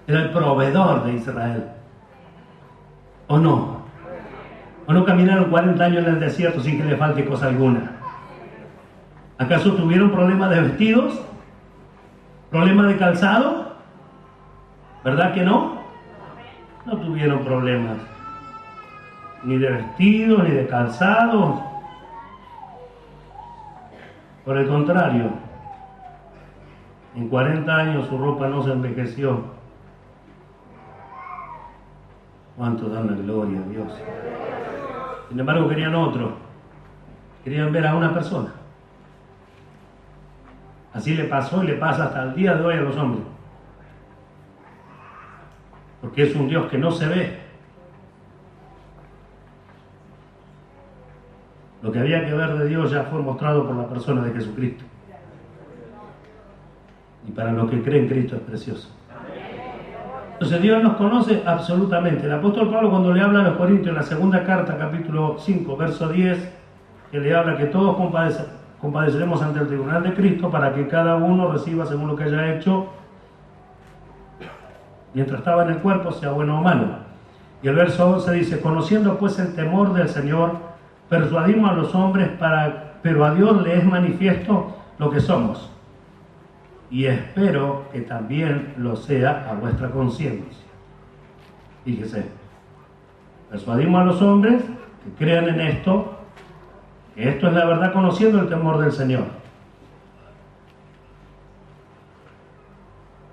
Era el proveedor de Israel. ¿O no? ¿O no caminaron 40 años en el desierto sin que le falte cosa alguna? ¿Acaso tuvieron problemas de vestidos? ¿Problema de calzado? ¿Verdad que no? No tuvieron problemas. Ni de vestido, ni de calzado. Por el contrario, en 40 años su ropa no se envejeció. ¿Cuánto dan la gloria a Dios? Sin embargo, querían otro. Querían ver a una persona. Así le pasó y le pasa hasta el día de hoy a los hombres. Porque es un Dios que no se ve. Lo que había que ver de Dios ya fue mostrado por la persona de Jesucristo. Y para los que creen, Cristo es precioso. Entonces Dios nos conoce absolutamente. El apóstol Pablo, cuando le habla a los Corintios en la segunda carta, capítulo 5, verso 10, que le habla que todos compadeceremos ante el tribunal de Cristo para que cada uno reciba según lo que haya hecho mientras estaba en el cuerpo, sea bueno o malo. Y el verso 11 dice: conociendo pues el temor del Señor, persuadimos a los hombres, pero a Dios le es manifiesto lo que somos. Y espero que también lo sea a vuestra conciencia. Fíjese, persuadimos a los hombres que crean en esto, que esto es la verdad, conociendo el temor del Señor.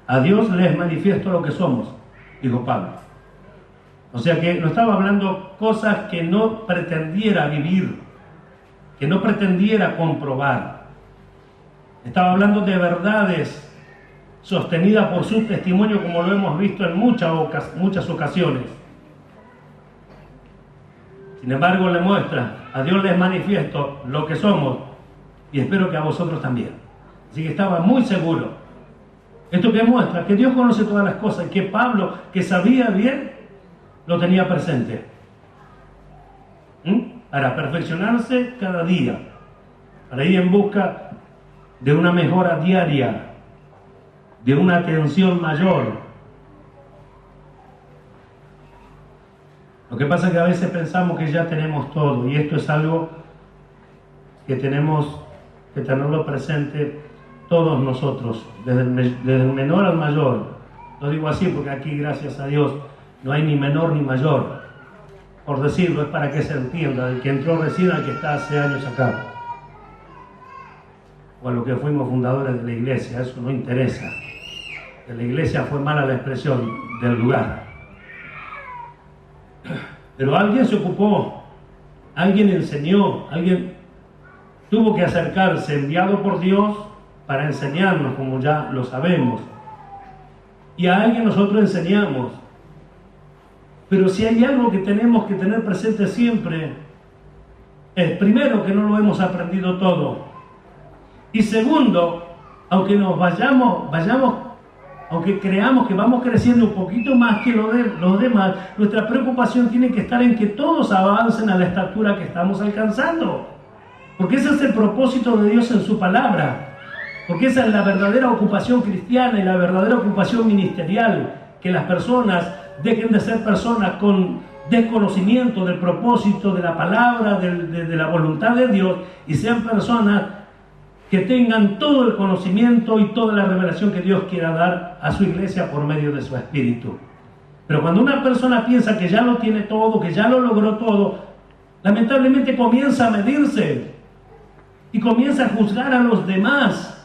A Dios le es manifiesto lo que somos, dijo Pablo. O sea que no estaba hablando cosas que no pretendiera vivir, que no pretendiera comprobar. Estaba hablando de verdades sostenidas por su testimonio, como lo hemos visto en muchas ocasiones. Sin embargo, le muestra: a Dios les manifiesto lo que somos y espero que a vosotros también. Así que estaba muy seguro. Esto que muestra que Dios conoce todas las cosas y que Pablo, que sabía bien, lo tenía presente. Para perfeccionarse cada día, para ir en busca de una mejora diaria, de una atención mayor. Lo que pasa es que a veces pensamos que ya tenemos todo, y esto es algo que tenemos que tenerlo presente todos nosotros, desde el menor al mayor. Lo digo así porque aquí, gracias a Dios, no hay ni menor ni mayor. Por decirlo, es para que se entienda, del que entró recién al que está hace años acá, o a los que fuimos fundadores de la iglesia. Eso no interesa. En la iglesia fue mala la expresión del lugar. Pero alguien se ocupó, alguien enseñó, alguien tuvo que acercarse, enviado por Dios para enseñarnos, como ya lo sabemos. Y a alguien nosotros enseñamos. Pero si hay algo que tenemos que tener presente siempre, es primero que no lo hemos aprendido todo. Y segundo, aunque nos vayamos, aunque creamos que vamos creciendo un poquito más que los demás, nuestra preocupación tiene que estar en que todos avancen a la estatura que estamos alcanzando. Porque ese es el propósito de Dios en su palabra. Porque esa es la verdadera ocupación cristiana y la verdadera ocupación ministerial. Que las personas dejen de ser personas con desconocimiento del propósito de la palabra, de la voluntad de Dios, y sean personas que tengan todo el conocimiento y toda la revelación que Dios quiera dar a su iglesia por medio de su Espíritu. Pero cuando una persona piensa que ya lo tiene todo, que ya lo logró todo, lamentablemente comienza a medirse y comienza a juzgar a los demás.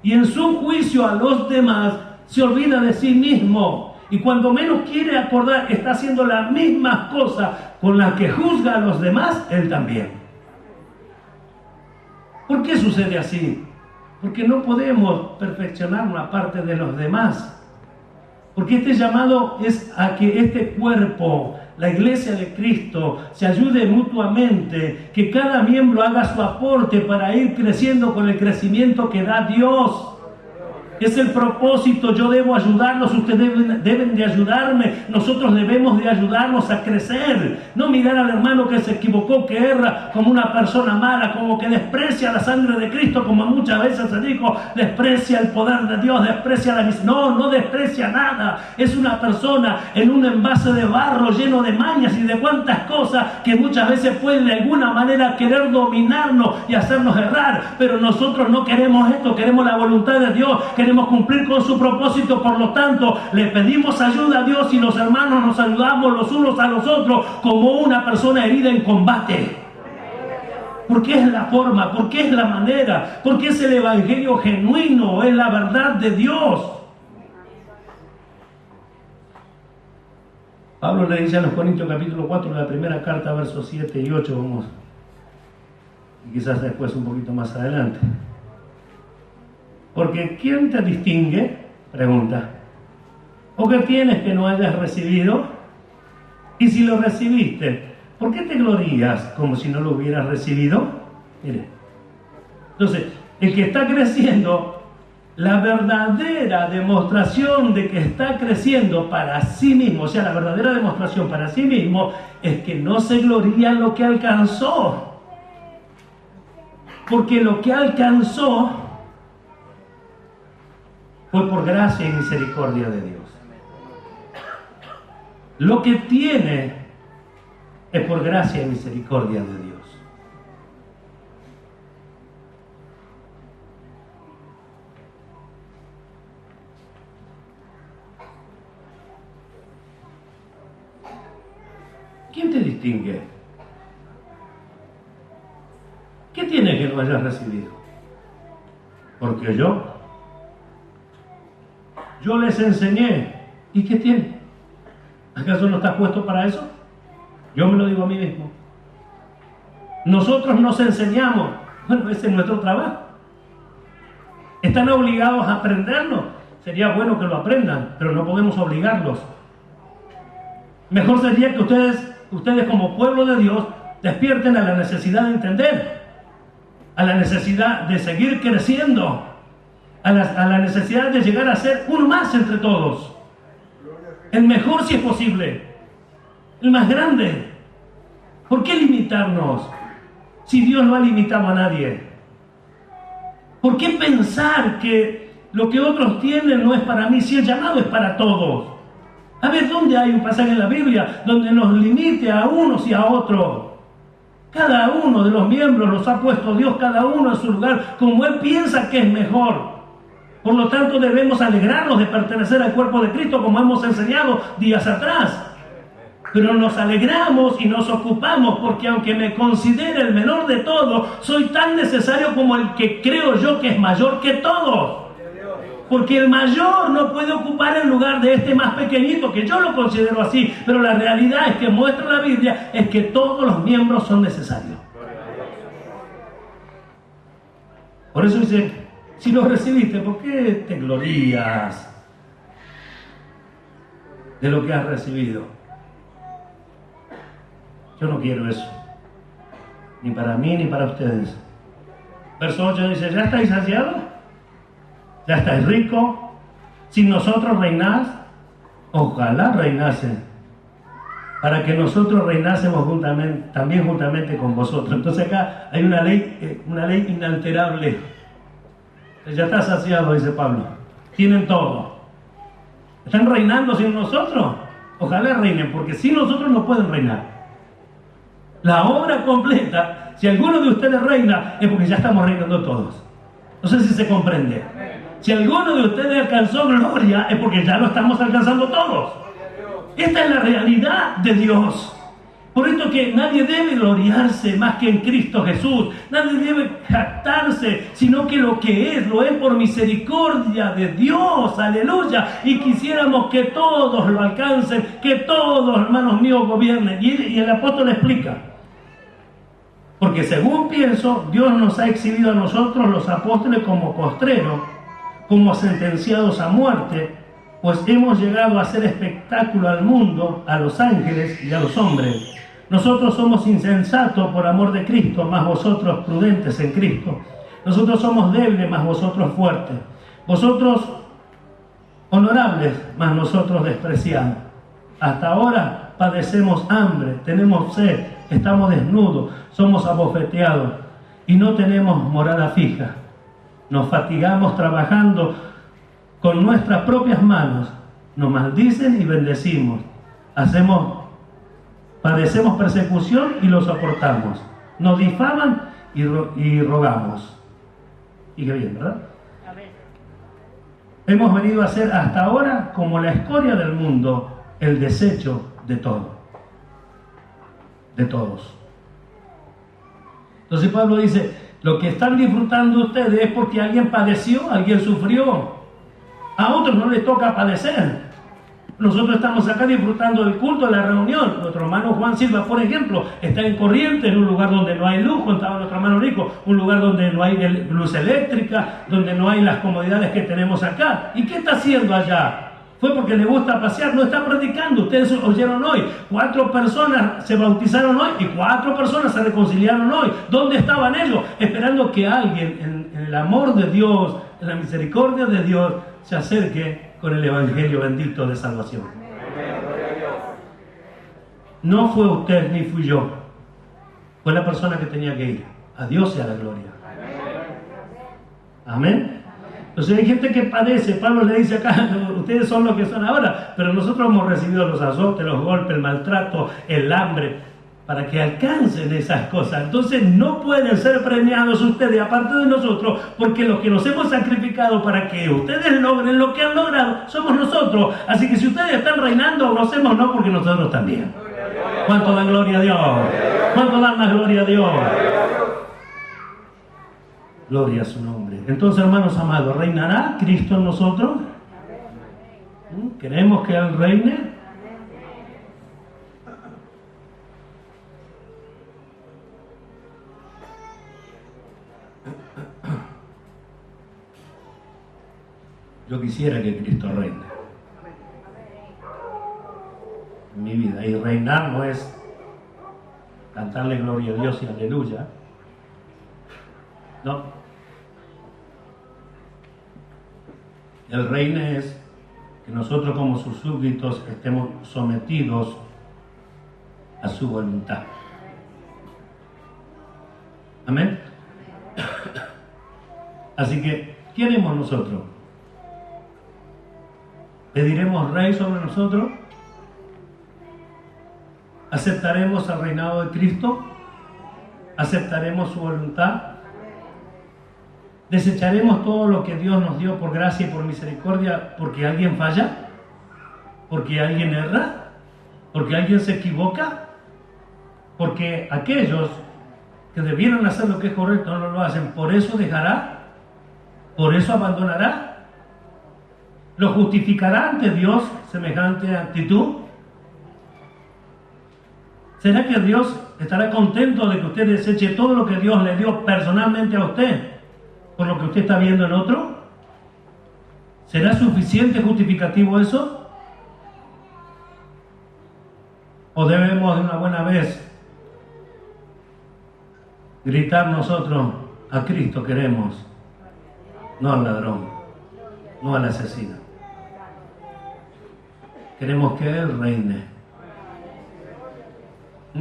Y en su juicio a los demás se olvida de sí mismo. Y cuando menos quiere acordar, está haciendo las mismas cosas con las que juzga a los demás, él también. ¿Por qué sucede así? Porque no podemos perfeccionar una parte de los demás. Porque este llamado es a que este cuerpo, la iglesia de Cristo, se ayude mutuamente, que cada miembro haga su aporte para ir creciendo con el crecimiento que da Dios. Es el propósito. Yo debo ayudarlos, ustedes deben de ayudarme, nosotros debemos de ayudarnos a crecer. No mirar al hermano que se equivocó, que erra, como una persona mala, como que desprecia la sangre de Cristo, como muchas veces se dijo, desprecia el poder de Dios, desprecia la misericordia. No desprecia nada. Es una persona en un envase de barro lleno de mañas y de cuantas cosas que muchas veces pueden de alguna manera querer dominarnos y hacernos errar. Pero nosotros no queremos esto, queremos la voluntad de Dios, queremos queremos cumplir con su propósito, por lo tanto, le pedimos ayuda a Dios y los hermanos nos ayudamos los unos a los otros como una persona herida en combate. Porque es la forma, porque es la manera, porque es el evangelio genuino, es la verdad de Dios. Pablo le dice a los Corintios capítulo 4, la primera carta, versos 7 y 8, vamos, y quizás después un poquito más adelante. Porque ¿quién te distingue? Pregunta. ¿O qué tienes que no hayas recibido? Y si lo recibiste, ¿por qué te glorías como si no lo hubieras recibido? Mire. Entonces, el que está creciendo, la verdadera demostración de que está creciendo para sí mismo, o sea, la verdadera demostración para sí mismo, es que no se gloría en lo que alcanzó. Porque lo que alcanzó fue por gracia y misericordia de Dios. Lo que tiene es por gracia y misericordia de Dios. ¿Quién te distingue? ¿Qué tiene que no hayas recibido? Porque yo les enseñé. ¿Y qué tiene? ¿Acaso no estás puesto para eso? Yo me lo digo a mí mismo. Nosotros nos enseñamos. Bueno, ese es nuestro trabajo. ¿Están obligados a aprenderlo? Sería bueno que lo aprendan, pero no podemos obligarlos. Mejor sería que ustedes como pueblo de Dios despierten a la necesidad de entender, a la necesidad de seguir creciendo, a la necesidad de llegar a ser uno más entre todos. El mejor si es posible, el más grande. ¿Por qué limitarnos si Dios no ha limitado a nadie? ¿Por qué pensar que lo que otros tienen no es para mí si el llamado es para todos? A ver, ¿dónde hay un pasaje en la Biblia donde nos limite a unos y a otros? Cada uno de los miembros los ha puesto Dios, cada uno en su lugar, como Él piensa que es mejor. Por lo tanto, debemos alegrarnos de pertenecer al cuerpo de Cristo, como hemos enseñado días atrás. Pero nos alegramos y nos ocupamos, porque aunque me considere el menor de todos, soy tan necesario como el que creo yo que es mayor que todos. Porque el mayor no puede ocupar el lugar de este más pequeñito, que yo lo considero así, pero la realidad es que muestra la Biblia es que todos los miembros son necesarios. Por eso dice, si lo recibiste, ¿por qué te glorías de lo que has recibido? Yo no quiero eso, ni para mí ni para ustedes. Verso 8 dice, ¿ya estáis saciados? ¿Ya estáis ricos? ¿Sin nosotros reinás? Ojalá reinasen, para que nosotros reinásemos también juntamente con vosotros. Entonces acá hay una ley inalterable. Ya está saciado, dice Pablo. Tienen todo. ¿Están reinando sin nosotros? Ojalá reinen, porque sin nosotros no pueden reinar. La obra completa, si alguno de ustedes reina, es porque ya estamos reinando todos. No sé si se comprende. Si alguno de ustedes alcanzó gloria, es porque ya lo estamos alcanzando todos. Esta es la realidad de Dios. Por esto que nadie debe gloriarse más que en Cristo Jesús. Nadie debe jactarse, sino que lo que es, lo es por misericordia de Dios. Aleluya. Y quisiéramos que todos lo alcancen, que todos, hermanos míos, gobiernen. Y el apóstol explica. Porque según pienso, Dios nos ha exhibido a nosotros, los apóstoles, como postreros, como sentenciados a muerte, pues hemos llegado a hacer espectáculo al mundo, a los ángeles y a los hombres. Nosotros somos insensatos por amor de Cristo, mas vosotros prudentes en Cristo. Nosotros somos débiles, mas vosotros fuertes. Vosotros honorables, mas nosotros despreciados. Hasta ahora padecemos hambre, tenemos sed, estamos desnudos, somos abofeteados y no tenemos morada fija. Nos fatigamos trabajando con nuestras propias manos, nos maldicen y bendecimos. Padecemos persecución y lo soportamos. Nos difaman y rogamos. Y qué bien, ¿verdad? Hemos venido a ser hasta ahora como la escoria del mundo, el desecho de todo, de todos. Entonces Pablo dice, lo que están disfrutando ustedes es porque alguien padeció, alguien sufrió. A otros no les toca padecer. Nosotros estamos acá disfrutando del culto, de la reunión. Nuestro hermano Juan Silva, por ejemplo, está en Corrientes, en un lugar donde no hay luz, contaba nuestro hermano Rico, un lugar donde no hay luz eléctrica, donde no hay las comodidades que tenemos acá. ¿Y qué está haciendo allá? Fue porque le gusta pasear, no está predicando. Ustedes oyeron hoy, 4 personas se bautizaron hoy y 4 personas se reconciliaron hoy. ¿Dónde estaban ellos? Esperando que alguien en el amor de Dios, en la misericordia de Dios, se acerque con el evangelio bendito de salvación. No fue usted ni fui yo, fue la persona que tenía que ir. A Dios sea la gloria. Amén. Entonces hay gente que padece. Pablo le dice acá, ustedes son los que son ahora, pero nosotros hemos recibido los azotes, los golpes, el maltrato, el hambre, para que alcancen esas cosas. Entonces no pueden ser premiados ustedes aparte de nosotros, porque los que nos hemos sacrificado para que ustedes logren lo que han logrado somos nosotros. Así que si ustedes están reinando, gocémonos porque nosotros también. ¿Cuánto dan gloria a Dios? ¿Cuánto dan más gloria a Dios? Gloria a su nombre. Entonces, hermanos amados, ¿reinará Cristo en nosotros? ¿Queremos que Él reine? Yo quisiera que Cristo reine en mi vida. Y reinar no es cantarle gloria a Dios y aleluya. No. El reino es que nosotros como sus súbditos estemos sometidos a su voluntad. Amén. Así que, ¿qué haremos nosotros? ¿Pediremos rey sobre nosotros? ¿Aceptaremos el reinado de Cristo? ¿Aceptaremos su voluntad? ¿Desecharemos todo lo que Dios nos dio por gracia y por misericordia porque alguien falla? ¿Porque alguien erra? ¿Porque alguien se equivoca? Porque aquellos que debieron hacer lo que es correcto no lo hacen. ¿Por eso dejará? ¿Por eso abandonará? ¿Lo justificará ante Dios semejante actitud? ¿Será que Dios estará contento de que usted deseche todo lo que Dios le dio personalmente a usted por lo que usted está viendo en otro? ¿Será suficiente justificativo eso? ¿O debemos de una buena vez gritar nosotros, a Cristo queremos, no al ladrón, no al asesino? Queremos que Él reine.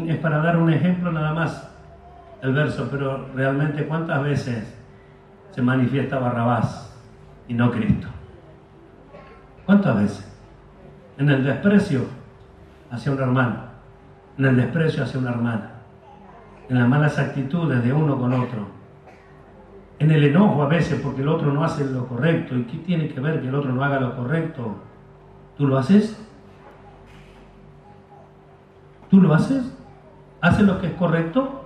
Es para dar un ejemplo nada más el verso, pero realmente ¿cuántas veces se manifiesta Barrabás y no Cristo? ¿Cuántas veces? En el desprecio hacia un hermano, en el desprecio hacia una hermana, en las malas actitudes de uno con otro, en el enojo a veces porque el otro no hace lo correcto. ¿Y qué tiene que ver que el otro no haga lo correcto? ¿Tú lo haces? ¿Tú lo haces? ¿Haces lo que es correcto?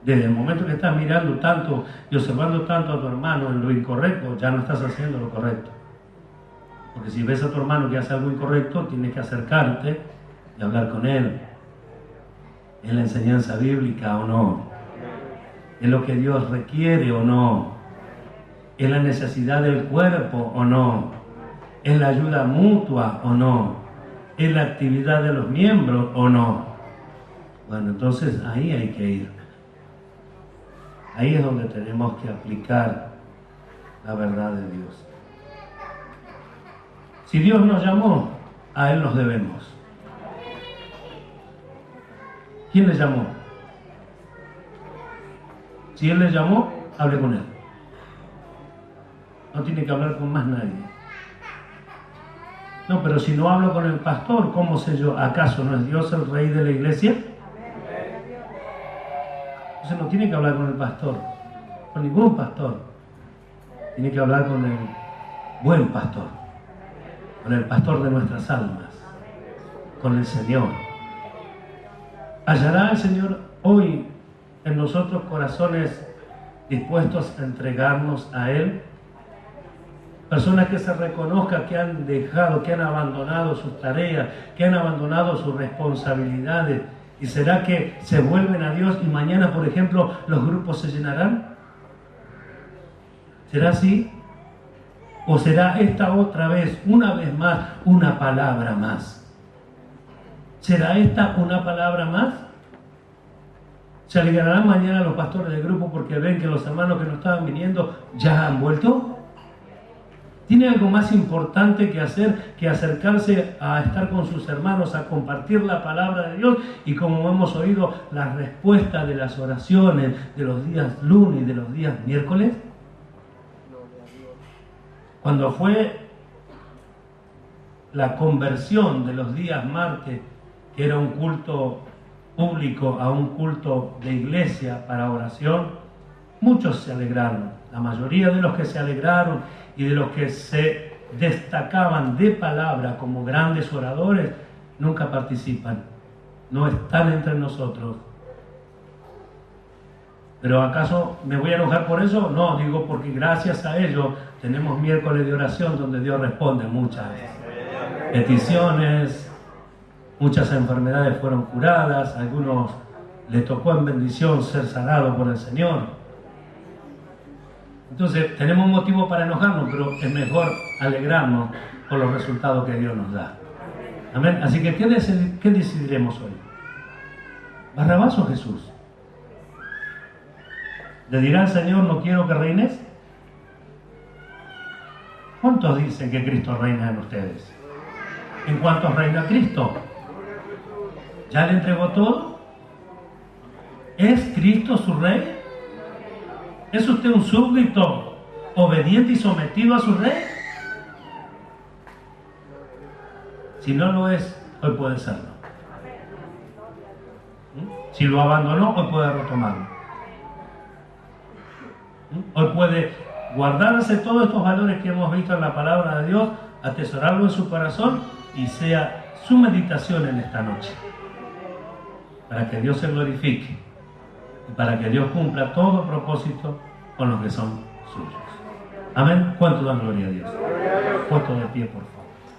Desde el momento que estás mirando tanto y observando tanto a tu hermano en lo incorrecto, ya no estás haciendo lo correcto. Porque si ves a tu hermano que hace algo incorrecto, tienes que acercarte y hablar con él. ¿Es la enseñanza bíblica o no? ¿Es lo que Dios requiere o no? ¿Es la necesidad del cuerpo o no? ¿Es la ayuda mutua o no? ¿Es la actividad de los miembros o no? Bueno, entonces ahí hay que ir. Ahí es donde tenemos que aplicar la verdad de Dios. Si Dios nos llamó, a Él nos debemos. ¿Quién le llamó? Si Él le llamó, hable con Él. No tiene que hablar con más nadie. No, pero si no hablo con el pastor, ¿cómo sé yo? ¿Acaso no es Dios el rey de la iglesia? Entonces no tiene que hablar con el pastor, con ningún pastor. Tiene que hablar con el buen pastor, con el pastor de nuestras almas, con el Señor. ¿Hallará el Señor hoy en nosotros corazones dispuestos a entregarnos a Él? Personas que se reconozcan que han dejado, que han abandonado sus tareas, que han abandonado sus responsabilidades. ¿Y será que se vuelven a Dios y mañana, por ejemplo, los grupos se llenarán? ¿Será así? ¿O será esta otra vez, una vez más, una palabra más? ¿Será esta una palabra más? ¿Se alegrarán mañana los pastores del grupo porque ven que los hermanos que no estaban viniendo ya han vuelto? ¿Tiene algo más importante que hacer que acercarse a estar con sus hermanos, a compartir la palabra de Dios? Y como hemos oído, la respuesta de las oraciones de los días lunes y de los días miércoles. Cuando fue la conversión de los días martes, que era un culto público a un culto de iglesia para oración, muchos se alegraron. La mayoría de los que se alegraron y de los que se destacaban de palabra como grandes oradores, nunca participan, no están entre nosotros. ¿Pero acaso me voy a enojar por eso? No, digo porque gracias a ellos tenemos miércoles de oración donde Dios responde muchas peticiones, muchas enfermedades fueron curadas, a algunos les tocó en bendición ser sanado por el Señor. Entonces tenemos motivo para enojarnos, pero es mejor alegrarnos por los resultados que Dios nos da. Amén. Así que ¿qué decidiremos hoy? ¿Barrabás o Jesús? ¿Le dirán, Señor, no quiero que reines? ¿Cuántos dicen que Cristo reina en ustedes? ¿En cuántos reina Cristo? ¿Ya le entregó todo? ¿Es Cristo su rey? ¿Es usted un súbdito obediente y sometido a su rey? Si no lo es, hoy puede serlo. Si lo abandonó, hoy puede retomarlo. Hoy puede guardarse todos estos valores que hemos visto en la palabra de Dios, atesorarlo en su corazón y sea su meditación en esta noche. Para que Dios se glorifique y para que Dios cumpla todo propósito con los que son suyos. Amén. ¿Cuánto dan gloria a Dios? Puesto de pie, por favor.